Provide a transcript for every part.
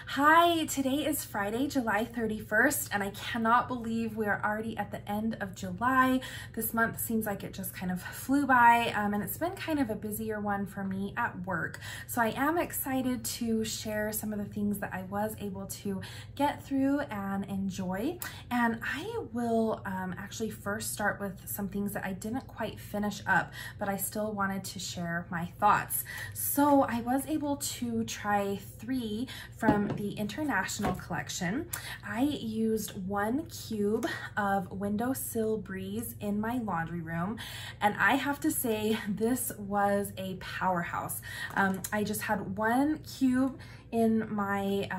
Hi, today is Friday, July 31st, and I cannot believe we are already at the end of July. This month seems like it just kind of flew by, and it's been kind of a busier one for me at work. So I am excited to share some of the things that I was able to get through and enjoy. And I will actually first start with some things that I didn't quite finish up, but I still wanted to share my thoughts. So I was able to try 3 from the International collection. I used 1 cube of Windowsill Breeze in my laundry room, and I have to say this was a powerhouse. I just had 1 cube in my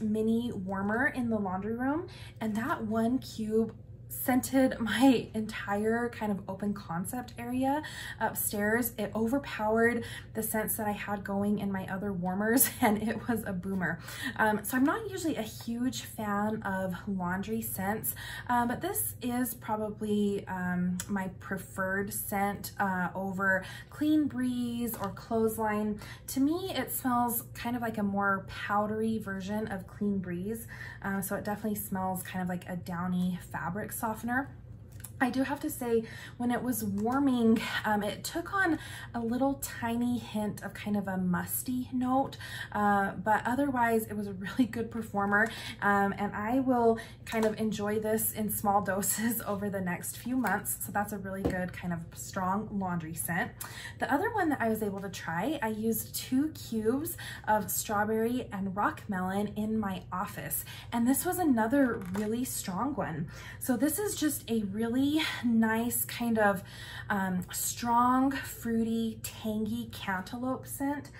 mini warmer in the laundry room, and that 1 cube scented my entire kind of open concept area upstairs. It overpowered the scents that I had going in my other warmers, and it was a boomer. So I'm not usually a huge fan of laundry scents, but this is probably my preferred scent over Clean Breeze or Clothesline. To me, it smells kind of like a more powdery version of Clean Breeze. So it definitely smells kind of like a downy fabric softener. I do have to say, when it was warming, it took on a little tiny hint of kind of a musty note, but otherwise it was a really good performer, and I will kind of enjoy this in small doses over the next few months, so that's a really good kind of strong laundry scent. The other one that I was able to try, I used 2 cubes of Strawberry and Rock Melon in my office, and this was another really strong one. So this is just a really nice kind of strong, fruity, tangy cantaloupe scent.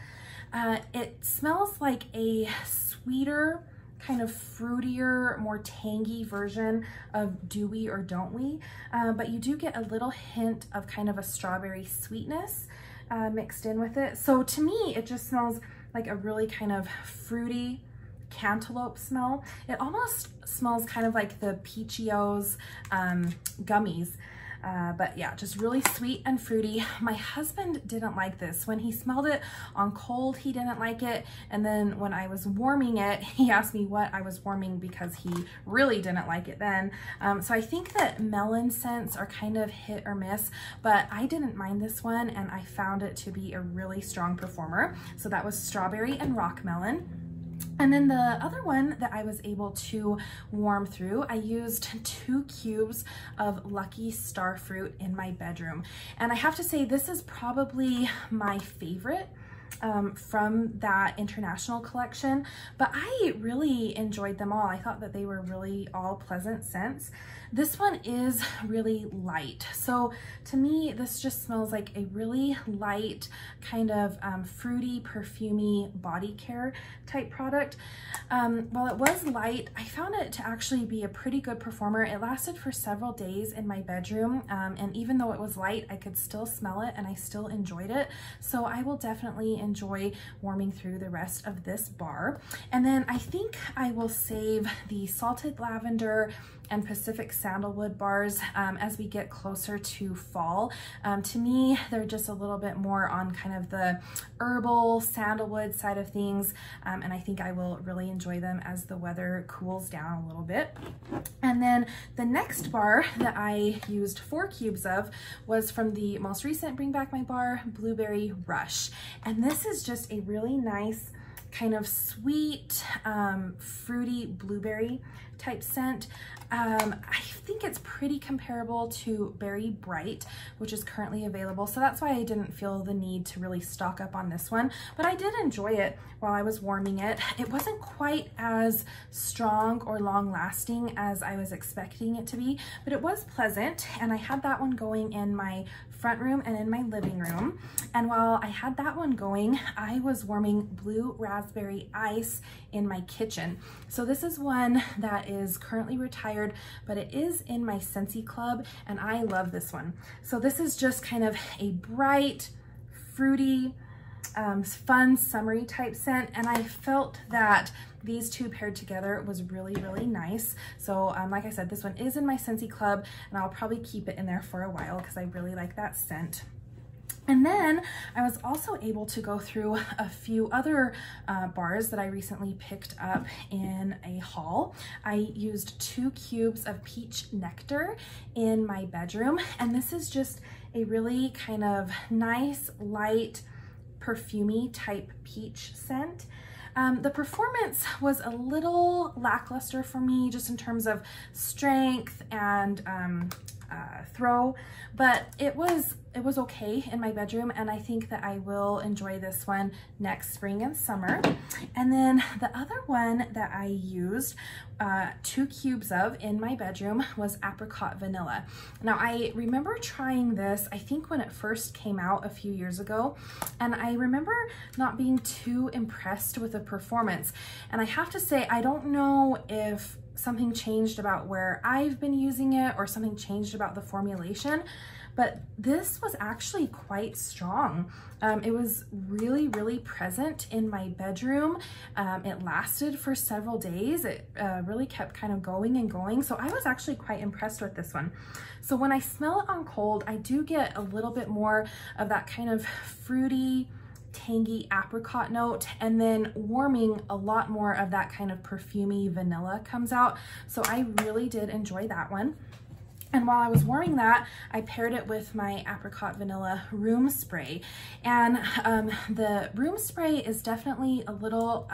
It smells like a sweeter, kind of fruitier, more tangy version of Do We or Don't We, but you do get a little hint of kind of a strawberry sweetness mixed in with it. So to me, it just smells like a really kind of fruity cantaloupe smell. It almost smells kind of like the Peachios gummies. But yeah, just really sweet and fruity. My husband didn't like this. When he smelled it on cold, he didn't like it. And then when I was warming it, he asked me what I was warming because he really didn't like it then. So I think that melon scents are kind of hit or miss, but I didn't mind this one, and I found it to be a really strong performer. So that was Strawberry and Rock Melon. And then the other one that I was able to warm through, I used 2 cubes of Lucky Starfruit in my bedroom. And I have to say, this is probably my favorite from that International collection, but I really enjoyed them all. I thought that they were really all pleasant scents. This one is really light. So to me, this just smells like a really light kind of fruity, perfumey body care type product. While it was light, I found it to actually be a pretty good performer. It lasted for several days in my bedroom, and even though it was light, I could still smell it and I still enjoyed it. So I will definitely enjoy warming through the rest of this bar. And then I think I will save the Salted Lavender and Pacific Sandalwood bars as we get closer to fall. To me, they're just a little bit more on kind of the herbal sandalwood side of things, and I think I will really enjoy them as the weather cools down a little bit. And then the next bar that I used 4 cubes of was from the most recent Bring Back My Bar, Blueberry Rush. And this is just a really nice kind of sweet, fruity blueberry type scent. I think it's pretty comparable to Berry Bright, which is currently available. So that's why I didn't feel the need to really stock up on this one, but I did enjoy it while I was warming it. It wasn't quite as strong or long lasting as I was expecting it to be, but it was pleasant. And I had that one going in my front room and in my living room. And while I had that one going, I was warming Blue Raspberry Ice in my kitchen. So this is one that is currently retired, but it is in my Scentsy club, and I love this one. So this is just kind of a bright, fruity, fun, summery type scent, and I felt that these two paired together was really, really nice. So like I said, this one is in my Scentsy club, and I'll probably keep it in there for a while because I really like that scent. And then I was also able to go through a few other bars that I recently picked up in a haul. I used 2 cubes of peach nectar in my bedroom, and this is just a really kind of nice, light, perfumey type peach scent. The performance was a little lackluster for me just in terms of strength and throw, but it was okay in my bedroom, and I think that I will enjoy this one next spring and summer. And then the other one that I used 2 cubes of in my bedroom was apricot vanilla. Now I remember trying this, I think when it first came out a few years ago, and I remember not being too impressed with the performance. And I have to say, I don't know if something changed about where I've been using it or something changed about the formulation, but this was actually quite strong. It was really, really present in my bedroom. It lasted for several days. It really kept kind of going and going. So I was actually quite impressed with this one. So when I smell it on cold, I do get a little bit more of that kind of fruity, tangy apricot note, and then warming, a lot more of that kind of perfumey vanilla comes out. So I really did enjoy that one. And while I was warming that, I paired it with my apricot vanilla room spray. And the room spray is definitely a little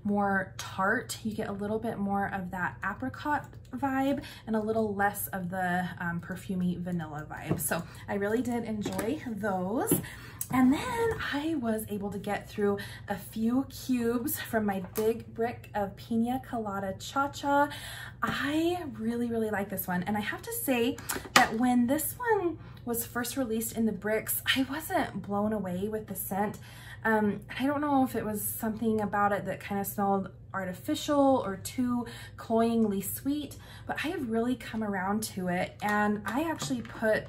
more tart. You get a little bit more of that apricot vibe and a little less of the perfumey vanilla vibe. So I really did enjoy those. And then I was able to get through a few cubes from my big brick of Pina Colada Cha-Cha. I really, really like this one. And I have to say that when this one was first released in the bricks, I wasn't blown away with the scent. I don't know if it was something about it that kind of smelled artificial or too cloyingly sweet, but I have really come around to it. And I actually put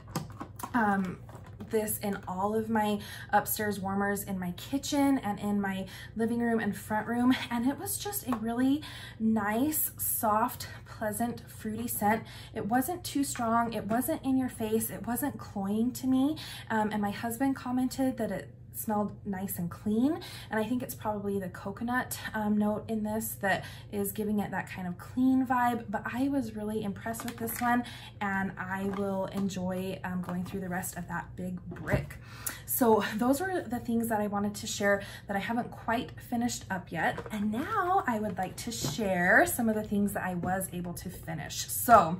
this in all of my upstairs warmers in my kitchen and in my living room and front room, and it was just a really nice, soft, pleasant, fruity scent. It wasn't too strong, it wasn't in your face, it wasn't cloying to me, and my husband commented that it smelled nice and clean, and I think it's probably the coconut note in this that is giving it that kind of clean vibe. But I was really impressed with this one, and I will enjoy going through the rest of that big brick. So those were the things that I wanted to share that I haven't quite finished up yet, and now I would like to share some of the things that I was able to finish. So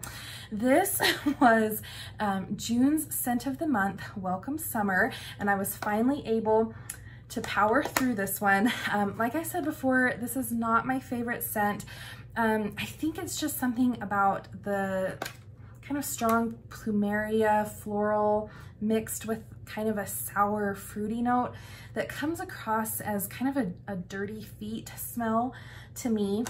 this was June's scent of the month, Welcome Summer, and I was finally able to power through this one. Like I said before, this is not my favorite scent. I think it's just something about the kind of strong plumeria floral mixed with kind of a sour fruity note that comes across as kind of a dirty feet smell to me.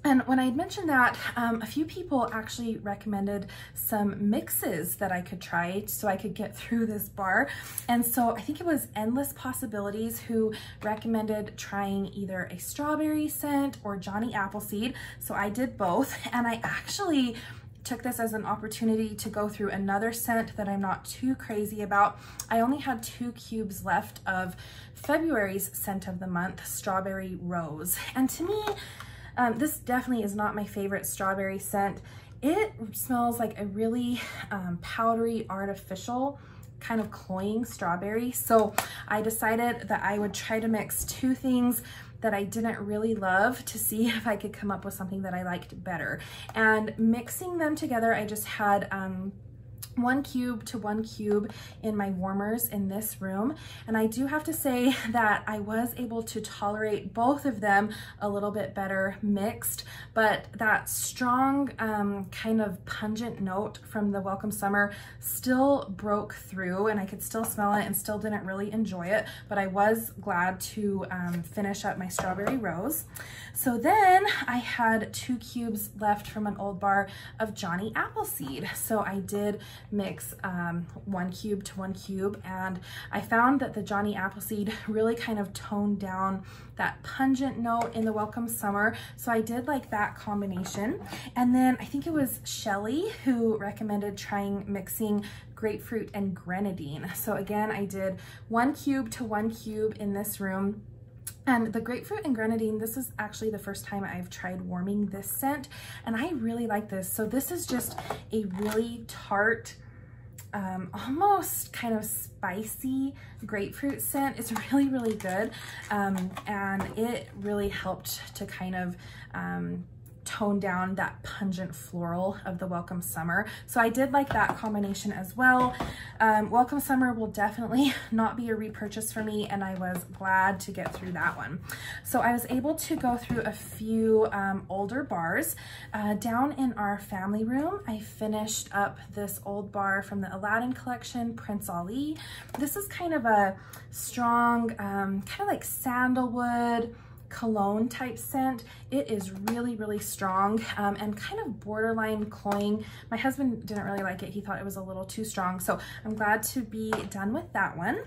And when I mentioned that, a few people actually recommended some mixes that I could try so I could get through this bar. And so I think it was Endless Possibilities who recommended trying either a strawberry scent or Johnny Appleseed. So I did both, and I actually took this as an opportunity to go through another scent that I'm not too crazy about. I only had 2 cubes left of February's scent of the month, Strawberry Rose. And to me, this definitely is not my favorite strawberry scent. It smells like a really powdery, artificial, kind of cloying strawberry. So I decided that I would try to mix 2 things that I didn't really love to see if I could come up with something that I liked better. And mixing them together, I just had 1 cube to 1 cube in my warmers in this room. And I do have to say that I was able to tolerate both of them a little bit better mixed, but that strong kind of pungent note from the Welcome Summer still broke through, and I could still smell it and still didn't really enjoy it, but I was glad to finish up my Strawberry Rose. So then I had 2 cubes left from an old bar of Johnny Appleseed. So I did mix 1 cube to 1 cube, and I found that the Johnny Appleseed really kind of toned down that pungent note in the Welcome Summer, so I did like that combination. And then I think it was Shelly who recommended trying mixing grapefruit and grenadine. So again, I did 1 cube to 1 cube in this room. And the grapefruit and grenadine, this is actually the first time I've tried warming this scent, and I really like this. So this is just a really tart, almost kind of spicy grapefruit scent. It's really, really good. And it really helped to kind of tone down that pungent floral of the Welcome Summer. So I did like that combination as well. Welcome Summer will definitely not be a repurchase for me, and I was glad to get through that one. So I was able to go through a few older bars. Down in our family room, I finished up this old bar from the Aladdin collection, Prince Ali. This is kind of a strong, kind of like sandalwood, cologne type scent. It is really, really strong and kind of borderline cloying. My husband didn't really like it. He thought it was a little too strong. So I'm glad to be done with that one.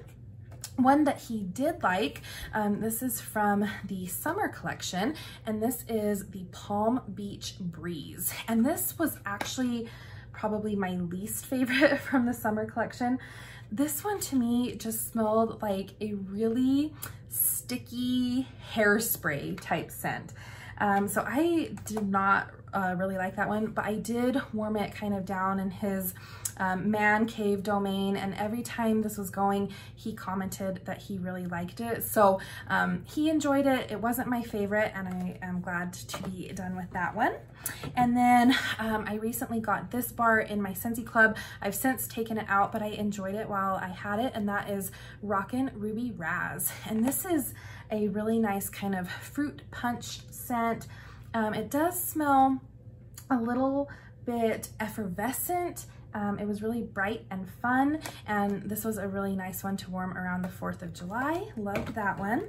One that he did like, this is from the summer collection, and this is the Palm Beach Breeze. And this was actually probably my least favorite from the summer collection. This one to me just smelled like a really sticky hairspray type scent. So I did not really like that one, but I did warm it kind of down in his man cave domain, and every time this was going, he commented that he really liked it. So he enjoyed it. It wasn't my favorite, and I am glad to be done with that one. And then I recently got this bar in my Scentsy Club. I've since taken it out, but I enjoyed it while I had it, and that is Rockin' Ruby Raz. And this is a really nice kind of fruit punch scent. It does smell a little bit effervescent. It was really bright and fun, and this was a really nice one to warm around the 4th of July. Loved that one.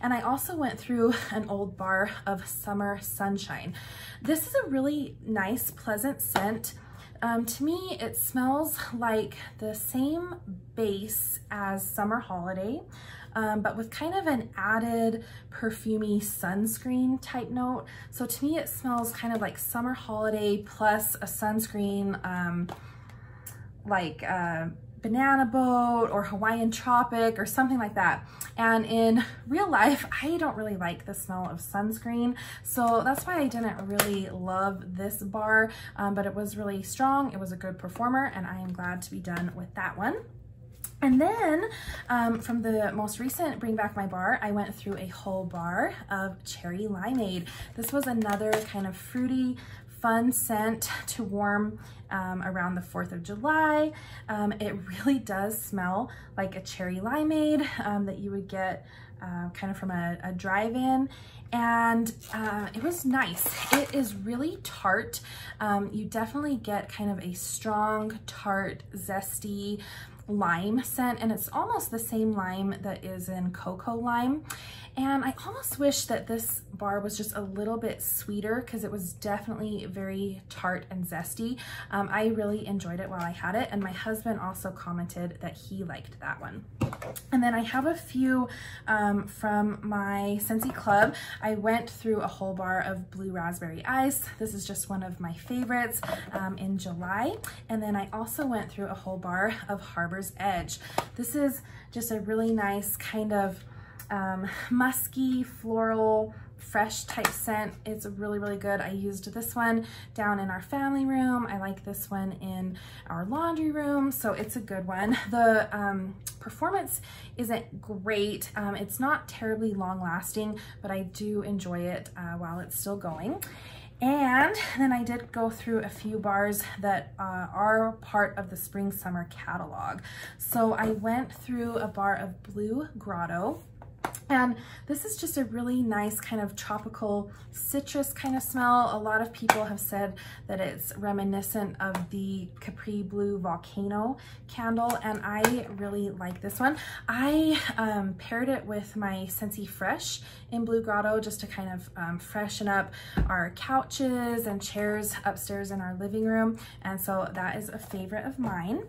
And I also went through an old bar of Summer Sunshine. This is a really nice, pleasant scent. To me, it smells like the same base as Summer Holiday, but with kind of an added perfumey sunscreen type note. So to me, it smells kind of like Summer Holiday plus a sunscreen, like Banana Boat or Hawaiian Tropic or something like that. And in real life, I don't really like the smell of sunscreen, so that's why I didn't really love this bar, but it was really strong. It was a good performer, and I am glad to be done with that one. And then from the most recent Bring Back My Bar, I went through a whole bar of Cherry Limeade. This was another kind of fruity, fun scent to warm around the 4th of July. It really does smell like a cherry limeade that you would get kind of from a drive-in, and it was nice. It is really tart. You definitely get kind of a strong, tart, zesty lime scent, and it's almost the same lime that is in Cocoa Lime. And I almost wish that this bar was just a little bit sweeter, because it was definitely very tart and zesty. I really enjoyed it while I had it, and my husband also commented that he liked that one. And then I have a few from my Scentsy Club. I went through a whole bar of Blue Raspberry Ice. This is just one of my favorites in July. And then I also went through a whole bar of Harbor's Edge. This is just a really nice kind of musky, floral, fresh type scent. It's really, really good. I used this one down in our family room. I like this one in our laundry room, so it's a good one. The performance isn't great. It's not terribly long lasting, but I do enjoy it while it's still going. And then I did go through a few bars that are part of the Spring Summer catalog. So I went through a bar of Blue Grotto. And this is just a really nice kind of tropical citrus kind of smell. A lot of people have said that it's reminiscent of the Capri Blue Volcano candle, and I really like this one. I paired it with my Scentsy Fresh in Blue Grotto just to kind of freshen up our couches and chairs upstairs in our living room, and so that is a favorite of mine.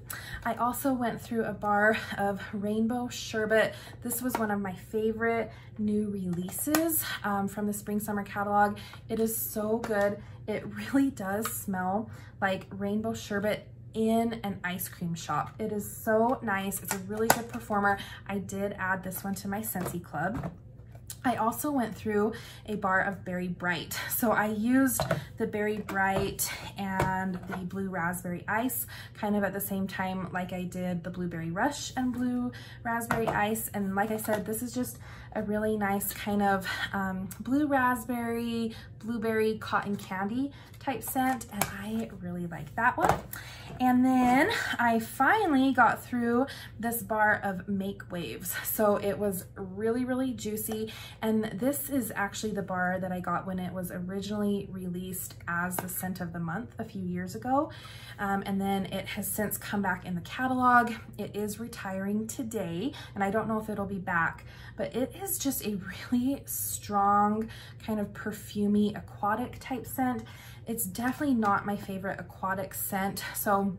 I also went through a bar of Rainbow Sherbet. This was one of my favorite new releases from the spring summer catalog. It is so good. It really does smell like rainbow sherbet in an ice cream shop. It is so nice. It's a really good performer. I did add this one to my Scentsy club. I also went through a bar of Berry Bright. So I used the Berry Bright and the Blue Raspberry Ice kind of at the same time like I did the Blueberry Rush and Blue Raspberry Ice. And like I said, this is just a really nice kind of blue raspberry, blueberry cotton candy type scent, and I really like that one. And then I finally got through this bar of Make Waves. So it was really, really juicy. And this is actually the bar that I got when it was originally released as the scent of the month a few years ago. And then it has since come back in the catalog. It is retiring today, and I don't know if it'll be back, but it is just a really strong kind of perfumey aquatic type scent. It's definitely not my favorite aquatic scent, so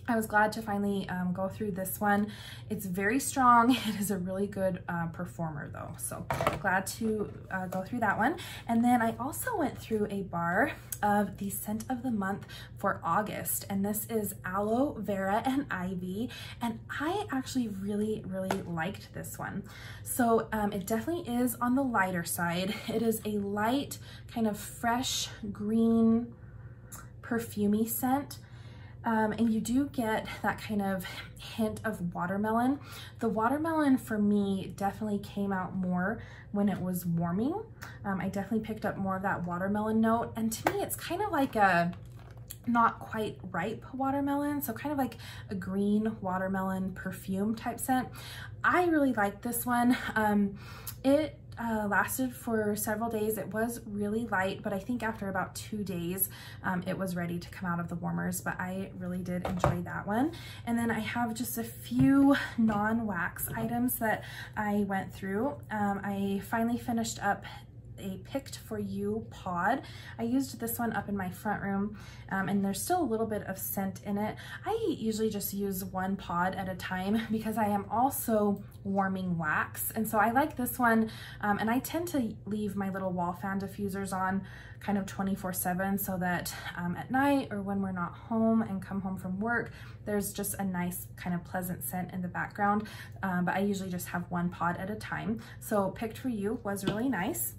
I was glad to finally go through this one. It's very strong. It is a really good performer though, so glad to go through that one. And then I also went through a bar of the scent of the month for August, and this is Aloe Vera and Ivy, and I actually really, really liked this one. So it definitely is on the lighter side. It is a light kind of fresh green perfumey scent. And you do get that kind of hint of watermelon. The watermelon for me definitely came out more when it was warming. I definitely picked up more of that watermelon note. And to me, it's kind of like a not quite ripe watermelon. So kind of like a green watermelon perfume type scent. I really like this one. It lasted for several days. It was really light, but I think after about 2 days, it was ready to come out of the warmers, but I really did enjoy that one. And then I have just a few non-wax items that I went through. I finally finished up a Picked For You pod. I used this one up in my front room, and there's still a little bit of scent in it. I usually just use one pod at a time because I am also warming wax, and so I like this one, and I tend to leave my little wall fan diffusers on kind of 24/7 so that at night or when we're not home and come home from work, there's just a nice kind of pleasant scent in the background, but I usually just have one pod at a time. So Picked For You was really nice.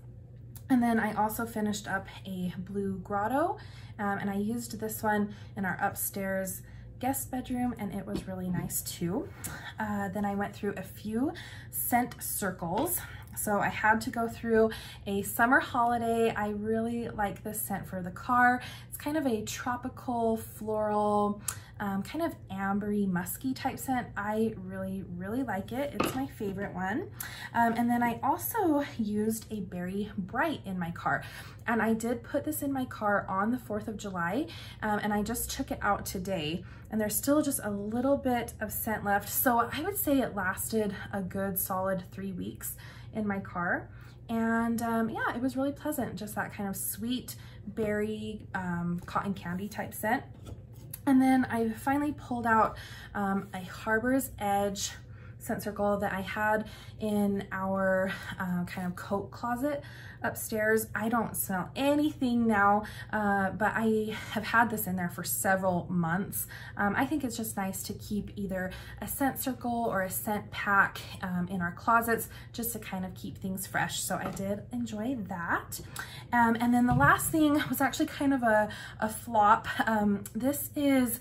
And then I also finished up a Blue Grotto, and I used this one in our upstairs guest bedroom, and it was really nice too. Then I went through a few scent circles. So I had to go through a Summer Holiday. I really like this scent for the car. It's kind of a tropical, floral, kind of ambery, musky type scent. I really, really like it. It's my favorite one. And then I also used a Berry Bright in my car. And I did put this in my car on the 4th of July, and I just took it out today. And there's still just a little bit of scent left. So I would say it lasted a good solid 3 weeks in my car. And yeah, it was really pleasant. Just that kind of sweet berry, cotton candy type scent. And then I finally pulled out a Harbor's Edge scent circle that I had in our kind of coat closet upstairs. I don't smell anything now, but I have had this in there for several months. I think it's just nice to keep either a scent circle or a scent pack in our closets just to kind of keep things fresh. So I did enjoy that. And then the last thing was actually kind of a flop. This is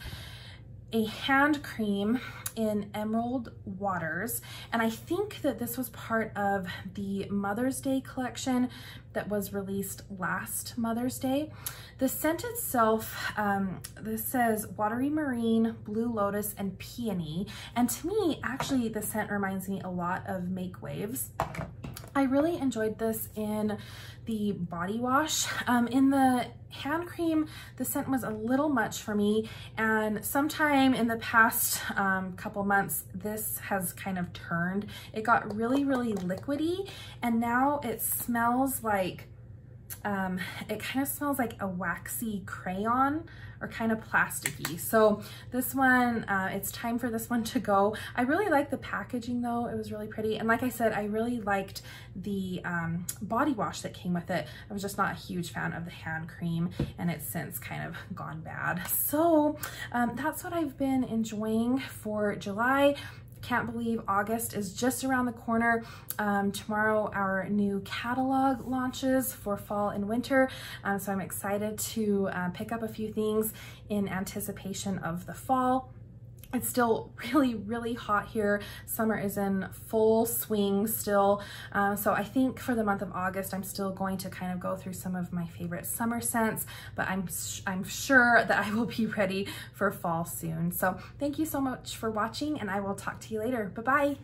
a hand cream in Emerald Waters, and I think that this was part of the Mother's Day collection that was released last Mother's Day. The scent itself, this says Watery Marine, Blue Lotus, and Peony, and to me, actually, the scent reminds me a lot of Make Waves. I really enjoyed this in the body wash. In the hand cream, the scent was a little much for me, and sometime in the past couple months, this has kind of turned. It got really, really liquidy, and now it smells like, it kind of smells like a waxy crayon or kind of plasticky. So this one, it's time for this one to go. I really like the packaging though. It was really pretty. And like I said, I really liked the body wash that came with it. I was just not a huge fan of the hand cream, and it's since kind of gone bad. So that's what I've been enjoying for July. Can't believe August is just around the corner. Tomorrow our new catalog launches for fall and winter, so I'm excited to pick up a few things in anticipation of the fall. It's still really, really hot here. Summer is in full swing still. So I think for the month of August, I'm still going to kind of go through some of my favorite summer scents, but I'm sure that I will be ready for fall soon. So thank you so much for watching, and I will talk to you later. Bye-bye.